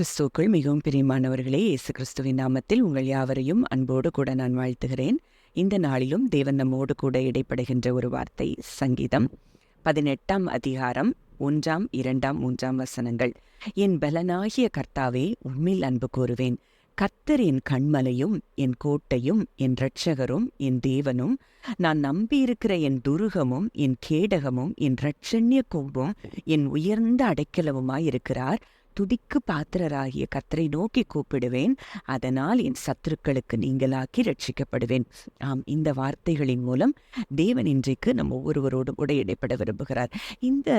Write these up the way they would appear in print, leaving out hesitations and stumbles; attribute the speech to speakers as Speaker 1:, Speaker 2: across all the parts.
Speaker 1: கிறிஸ்துவுக்குள் மிகவும் பிரியமானவர்களே, இயேசு கிறிஸ்துவின் நாமத்தில் உங்கள் யாவரையும் அன்போடு கூட நான் வாழ்த்துகிறேன். இந்த நாளிலும் தேவன் நம்மோடு கூட இடைப்படுகின்ற ஒரு வார்த்தை சங்கீதம் 18ஆம் அதிகாரம் 1, 2, 3 வசனங்கள். என் பலனாகிய கர்த்தாவே, உம்மில் அன்பு கூறுவேன். கர்த்தர் என் கண்மலையும் என் கோட்டையும் என் இரட்சகரும் என் தேவனும், நான் நம்பியிருக்கிற என் துருகமும் என் கேடகமும் என் இரட்சண்ய கொம்பும் என் உயர்ந்த அடைக்கலமுமாயிருக்கிறார். துதிக்கு பாத்திரராகிய கர்த்தரை நோக்கி கூப்பிடுவேன், அதனால் என் சத்துருக்களுக்கு நீங்களாக்கி ரட்சிக்கப்படுவேன். ஆம், இந்த வார்த்தைகளின் மூலம் தேவன் இன்றைக்கு நம் ஒவ்வொருவரோடும் கூட இடைப்பட விரும்புகிறார். இந்த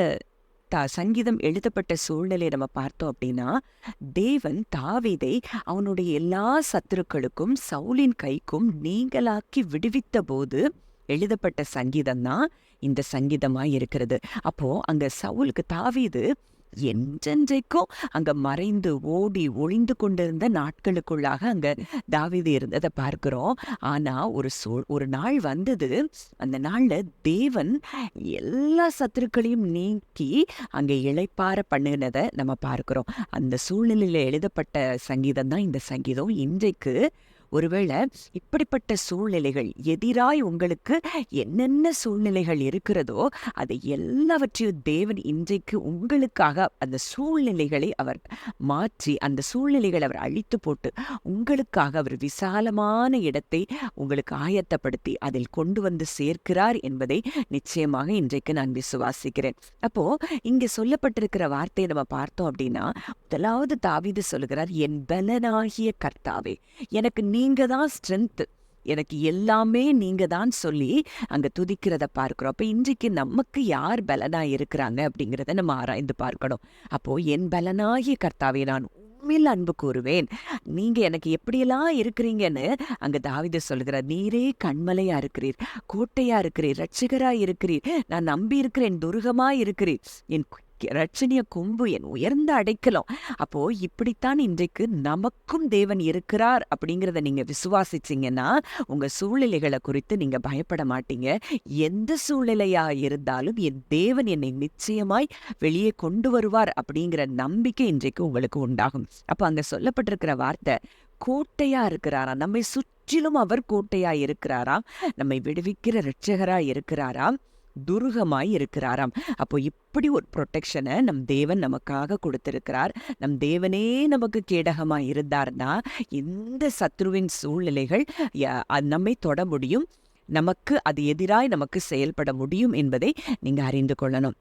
Speaker 1: சங்கீதம் எழுதப்பட்ட சூழ்நிலையை நம்ம பார்த்தோம் அப்படின்னா, தேவன் தாவீதை அவனுடைய எல்லா சத்துருக்களுக்கும் சவுலின் கைக்கும் நீங்களாக்கி விடுவித்த போது எழுதப்பட்ட சங்கீதம் தான் இந்த சங்கீதமாய் இருக்கிறது. அப்போ அங்க சவுலுக்கு தாவீது என்றென்றைக்கும் அங்க மறைந்து ஓடி ஒளிந்து கொண்டிருந்த நாட்களுக்குள்ளாக அங்க தாவீது இருந்ததை பார்க்கிறோம். ஆனா ஒரு நாள் வந்தது. அந்த நாள்ல தேவன் எல்லா சத்துருக்களையும் நீக்கி அங்க இளைப்பாற பண்ணினதை நம்ம பார்க்கிறோம். அந்த சூழ்நிலையில எழுதப்பட்ட சங்கீதம் தான் இந்த சங்கீதம். இன்றைக்கு ஒருவேளை இப்படிப்பட்ட சூழ்நிலைகள் எதிராய் உங்களுக்கு என்னென்ன சூழ்நிலைகள் இருக்கிறதோ அதை எல்லாவற்றையும் தேவன் இன்றைக்கு உங்களுக்காக அந்த சூழ்நிலைகளை அவர் மாற்றி, அந்த சூழ்நிலைகளை அவர் அழித்து போட்டு உங்களுக்காக அவர் விசாலமான இடத்தை உங்களுக்கு ஆயத்தப்படுத்தி அதில் கொண்டு வந்து சேர்க்கிறார் என்பதை நிச்சயமாக இன்றைக்கு நான் விசுவாசிக்கிறேன். அப்போ இங்க சொல்லப்பட்டிருக்கிற வார்த்தையை நம்ம பார்த்தோம் அப்படின்னா, முதலாவது தாவீது சொல்லுகிறார், என் பலனாகிய கர்த்தாவே, எனக்கு நீங்க தான் ஸ்ட்ரென்த், எனக்கு எல்லாமே நீங்க தான் சொல்லி அங்க துதிக்கிறத பார்க்கிறோம். அப்ப இன்றைக்கு நமக்கு யார் பலனா இருக்கிறாங்க அப்படிங்கிறத நம்ம ஆராய்ந்து பார்க்கணும். அப்போ என் பலனாகிய கர்த்தாவே, நான் உம்மில் அன்பு கூறுவேன். நீங்க எனக்கு எப்படியெல்லாம் இருக்கிறீங்கன்னு அங்க தாவீது சொல்கிறார். நீரே கண்மலையா இருக்கிறீர், கோட்டையா இருக்கிறீர், இரட்சகரா இருக்கிறீர், நான் நம்பி இருக்கிறேன், துருகமா இருக்கிறீர், என் இரட்சணிய கொம்பு, என் உயர்ந்த அடைக்கலம். அப்போ இப்படித்தான் இன்றைக்கு நமக்கும் தேவன் இருக்கிறார் அப்படிங்கிறத நீங்க விசுவாசிச்சீங்கன்னா உங்க சூழ்நிலைகளை குறித்து நீங்க பயப்பட மாட்டீங்க. எந்த சூழ்நிலையா இருந்தாலும் என் தேவன் என்னை நிச்சயமாய் வெளியே கொண்டு வருவார் அப்படிங்கிற நம்பிக்கை இன்றைக்கு உங்களுக்கு உண்டாகும். அப்ப அங்க சொல்லப்பட்டிருக்கிற வார்த்தை கோட்டையா இருக்கிறாராம், நம்மை சுற்றிலும் அவர் கோட்டையா இருக்கிறாராம், நம்மை விடுவிக்கிற இரட்சகரா இருக்கிறாராம், துருகமாய் இருக்கிறாராம். அப்போ இப்படி ஒரு ப்ரொடெக்ஷனை நம் தேவன் நமக்காக கொடுத்திருக்கிறார். நம் தேவனே நமக்கு கேடகமாய் இருந்தார்னா இந்த சத்ருவின் சூழ்நிலைகள் நம்மை தொட முடியும், நமக்கு அது எதிராய் நமக்கு செயல்பட முடியும் என்பதை நீங்க அறிந்து கொள்ளணும்.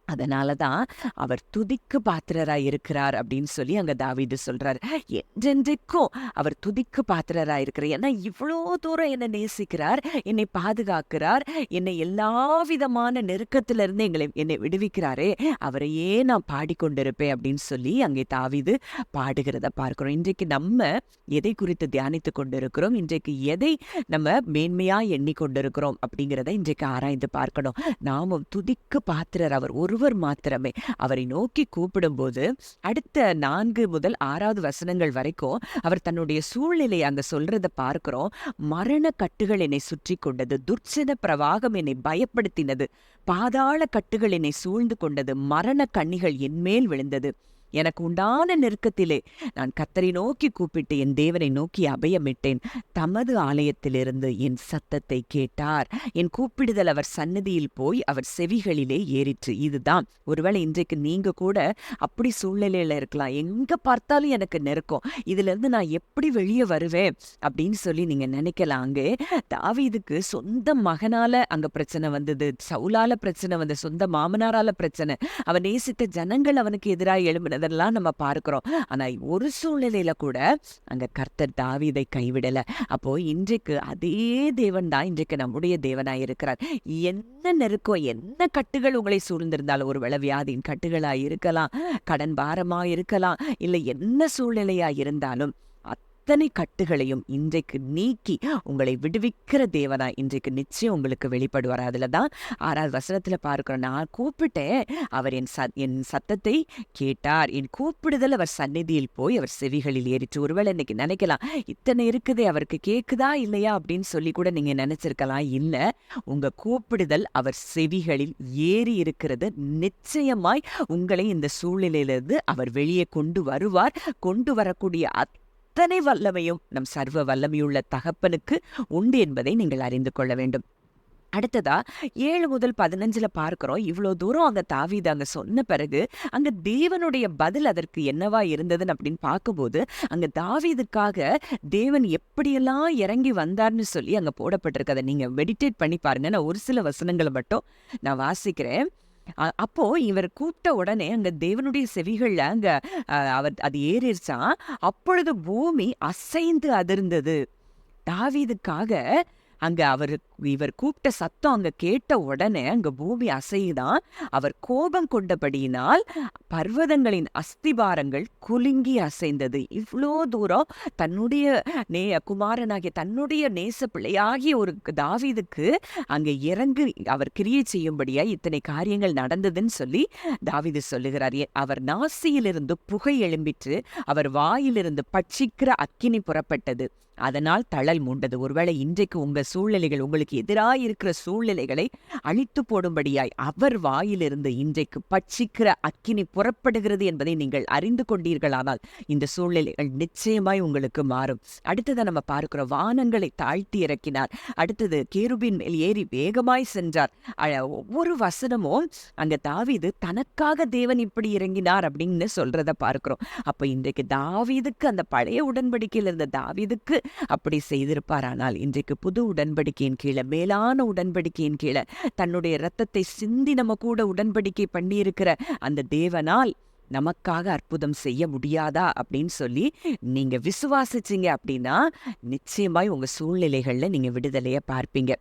Speaker 1: அதனாலதான் அவர் துதிக்கு பாத்திரராய் இருக்கிறார் அப்படின்னு சொல்லி அங்க தாவீது சொல்றாரு. என்றென்றைக்கும் அவர் துதிக்கு பாத்திரராய் இருக்கிறார். ஏன்னா இவ்வளோ தூரம் என்னை நேசிக்கிறார், என்னை பாதுகாக்கிறார், என்னை எல்லா விதமான நெருக்கத்திலிருந்து என்னை விடுவிக்கிறாரே, அவரையே நான் பாடிக்கொண்டிருப்பேன் அப்படின்னு சொல்லி அங்கே தாவீது பாடுகிறத பார்க்கிறோம். இன்றைக்கு நம்ம எதை குறித்து தியானித்து கொண்டிருக்கிறோம், இன்றைக்கு எதை நம்ம மேன்மையா எண்ணிக்கொண்டிருக்கிறோம் அப்படிங்கிறத இன்றைக்கு ஆராய்ந்து பார்க்கணும். நாமும் துதிக்கு பாத்திரர் அவர் ஒருவர் மாத்திரமே. அவரை நோக்கி கூப்பிடும்போது அடுத்த 4 முதல் 6 வசனங்கள் வரைக்கும் அவர் தன்னுடைய சூழ்நிலையை அங்க சொல்றத பார்க்கிறோம். மரண கட்டுகள் என்னை சுற்றி கொண்டது, துர்ச்சன பிரவாகம் என்னை பயப்படுத்தினது, பாதாள கட்டுகள் என்னை சூழ்ந்து கொண்டது, மரண கண்ணிகள் என்மேல் விழுந்தது. எனக்கு உண்டான நெருக்கத்திலே நான் கர்த்தரை நோக்கி கூப்பிட்டு என் தேவனை நோக்கி அபயமிட்டேன். தமது ஆலயத்திலிருந்து என் சத்தத்தை கேட்டார். என் கூப்பிடுதல் அவர் சன்னதியில் போய் அவர் செவிகளிலே ஏறிற்று. இதுதான் ஒருவேளை இன்றைக்கு நீங்க கூட அப்படி சூழ்நிலையில இருக்கலாம். எங்க பார்த்தாலும் எனக்கு நெருக்கம், இதுல இருந்து நான் எப்படி வெளியே வருவேன் அப்படின்னு சொல்லி நீங்க நினைக்கலாம். அங்கே தாவீதுக்கு சொந்த மகனால அங்க பிரச்சனை வந்தது, சவுலால பிரச்சனை வந்தது, சொந்த மாமனாரால பிரச்சனை, அவன் நேசித்த ஜனங்கள் அவனுக்கு எதிராக எழும்பின அதெல்லாம் நம்ம பார்க்கிறோம். ஆனா ஒரு சூழ்நிலையில கூட அங்க கர்த்தர் தாவீதை கைவிடல. அப்போ இன்றைக்கு அதே தேவன் தான் இன்றைக்கு நம்முடைய தேவனாய் இருக்கிறார். என்ன நெருக்கம், என்ன கட்டுகள் உங்களை சூழ்ந்திருந்தாலும், ஒரு வியாதியின் கட்டுகளா இருக்கலாம், கடன் பாரமா இருக்கலாம், இல்லை என்ன சூழ்நிலையா இருந்தாலும் அத்தனை கட்டுகளையும் இன்றைக்கு நீக்கி உங்களை விடுவிக்கிற தேவனா இன்றைக்கு நிச்சயம் உங்களுக்கு வெளிப்படுவார். அதுல தான் 6வது வசனத்துல பார்க்கிறோம், நான் கூப்பிட்டேன், அவர் என் சத்தத்தை கேட்டார், என் கூப்பிடுதல் அவர் சந்நிதியில் போய் அவர் செவிகளில் ஏறிச்சு. ஒருவேளை இன்னைக்கு நினைக்கலாம், இத்தனை இருக்குதே அவருக்கு கேக்குதா இல்லையா அப்படின்னு சொல்லி கூட நீங்க நினைச்சிருக்கலாம். இல்ல, உங்க கூப்பிடுதல் அவர் செவிகளில் ஏறி இருக்கிறது. நிச்சயமாய் உங்களை இந்த சூழ்நிலையிலிருந்து அவர் வெளியே கொண்டு வருவார். கொண்டு வரக்கூடிய அத்தனை வல்லமையும் நம் சர்வ வல்லமையுள்ள தகப்பனுக்கு உண்டு என்பதை நீங்கள் அறிந்து கொள்ள வேண்டும். அடுத்ததா 7 முதல் 15 பார்க்கிறோம். இவ்வளோ தூரம் அங்க தாவீது அங்க சொன்ன பிறகு அங்க தேவனுடைய பதில் அதற்கு என்னவா இருந்ததுன்னு அப்படின்னு பார்க்கும்போது, அங்க தாவீதுக்காக தேவன் எப்படியெல்லாம் இறங்கி வந்தார்னு சொல்லி அங்க போடப்பட்டிருக்கு. அதை நீங்க மெடிடேட் பண்ணி பாருங்க. நான் ஒரு சில வசனங்களை மட்டும் நான் வாசிக்கிறேன். அப்போ இவர் கூப்பிட்ட உடனே அங்க தேவனுடைய செவிகள்ல அங்க அவர் அது ஏறிடுச்சான். அப்பொழுது பூமி அசைந்து அதிர்ந்தது. தாவீதுக்காக அங்க இவர் கூப்பிட்ட சத்தம் அங்க கேட்ட உடனே அங்க பூமி அசைதான். அவர் கோபம் கொண்டபடியினால் பர்வதங்களின் அஸ்திபாரங்கள் குலுங்கி அசைந்தது. இவ்வளோ தூரம் தன்னுடைய குமாரனாகிய தன்னுடைய நேச பிள்ளையாகிய ஒரு தாவீதுக்கு அங்க இறங்கு அவர் கிரியை செய்யும்படியா இத்தனை காரியங்கள் நடந்ததுன்னு சொல்லி தாவீது சொல்லுகிறார். அவர் நாசியிலிருந்து புகை எழும்பிற்று, அவர் வாயிலிருந்து பட்சிக்கிற அக்கினி புறப்பட்டது, அதனால் தழல் மூண்டது. ஒருவேளை இன்றைக்கு உங்க சூழ்நிலைகள், உங்களுக்கு எதிராக இருக்கிற சூழ்நிலைகளை அழித்து போடும்படியாய் அவர் வாயிலிருந்து இன்றைக்கு பட்சிக்கிற அக்கினி புறப்படுகிறது என்பதை நீங்கள் அறிந்து கொண்டீர்களானால் இந்த சூழ்நிலைகள் நிச்சயமாய் உங்களுக்கு மாறும். அடுத்ததை நம்ம பார்க்கிறோம், வானங்களை தாழ்த்தி இறக்கினார். அடுத்தது கேருபின் மேல் ஏறி வேகமாய் சென்றார். ஒவ்வொரு வசனமும் அங்க தாவீது தனக்காக தேவன் இப்படி இறங்கினார் அப்படின்னு சொல்றத பார்க்கிறோம். அப்ப இன்றைக்கு தாவீதுக்கு, அந்த பழைய உடன்படிக்கையில் இருந்த தாவீதுக்கு அப்படி செய்திருப்பாரானால் இன்றைக்கு புது உடன்படிக்கையின் கீழே, மேலான உடன்படிக்கையின் கீழே தன்னுடைய இரத்தத்தை சிந்தி நம்ம கூட உடன்படிக்கை பண்ணியிருக்கிற அந்த தேவனால் நமக்காக அற்புதம் செய்ய முடியாதா அப்படின்னு சொல்லி நீங்க விசுவாசிச்சீங்க அப்படின்னா நிச்சயமாய் உங்க சூழ்நிலைகள்ல நீங்க விடுதலைய பார்ப்பீங்க.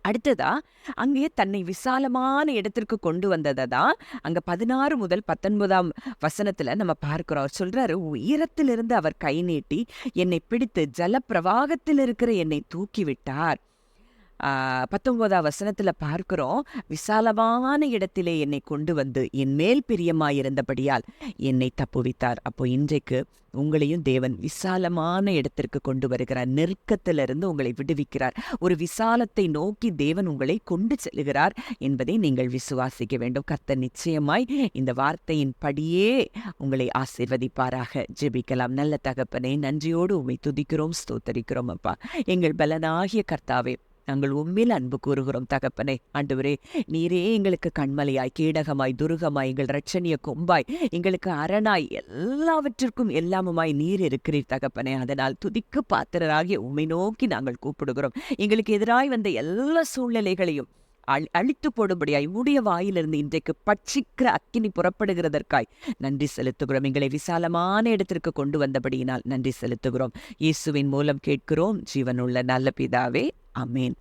Speaker 1: அடுத்ததா அங்கே தன்னை விசாலமான இடத்திற்கு கொண்டு வந்ததான் அங்க 16 முதல் 19 வசனத்துல நம்ம பார்க்கிறோம். சொல்றாரு, உயரத்திலிருந்து அவர் கை நீட்டி என்னை பிடித்து ஜலப்பிரவாகத்தில் இருக்கிற என்னை தூக்கி விட்டார். 19 வசனத்துல பார்க்கிறோம், விசாலமான இடத்திலே என்னை கொண்டு வந்து என் மேல் பிரியமாயிருந்தபடியால் என்னை தப்புவித்தார். அப்போ இன்றைக்கு உங்களையும் தேவன் விசாலமான இடத்திற்கு கொண்டு வருகிறார். நெருக்கத்திலிருந்து உங்களை விடுவிக்கிறார். ஒரு விசாலத்தை நோக்கி தேவன் உங்களை கொண்டு செல்கிறார் என்பதை நீங்கள் விசுவாசிக்க வேண்டும். கர்த்தர் நிச்சயமாய் இந்த வார்த்தையின் படியே உங்களை ஆசீர்வதிப்பாராக. ஜெபிக்கலாம். நல்ல தகப்பனே, நன்றியோடு உம்மை துதிக்கிறோம், ஸ்தோத்தரிக்கிறோம். அப்பா, எங்கள் பலனாகிய கர்த்தாவே, நாங்கள் உம்மில் அன்பு கூறுகிறோம் தகப்பனே. ஆண்டவரே, நீரே எங்களுக்கு கண்மலையாய், கீடகமாய், துருகமாய், எங்கள் இரட்சணிய கொம்பாய், எங்களுக்கு அரணாய், எல்லாவற்றிற்கும் எல்லாமுமாய் நீர் இருக்கிறீர் தகப்பனே. அதனால் துதிக்கு பாத்திரராகிய உம்மை நோக்கி நாங்கள் கூப்பிடுகிறோம். எங்களுக்கு எதிராய் வந்த எல்லா சூழ்நிலைகளையும் அழித்து போடும்படியாய் உடைய வாயிலிருந்து இன்றைக்கு பட்சிக்கிற அக்கினி புறப்படுகிறதற்காய் நன்றி செலுத்துகிறோம். எங்களை விசாலமான இடத்திற்கு கொண்டு வந்தபடியினால் நன்றி செலுத்துகிறோம். இயேசுவின் மூலம் கேட்கிறோம், ஜீவனுள்ள நல்ல பிதாவே. ஆமென்.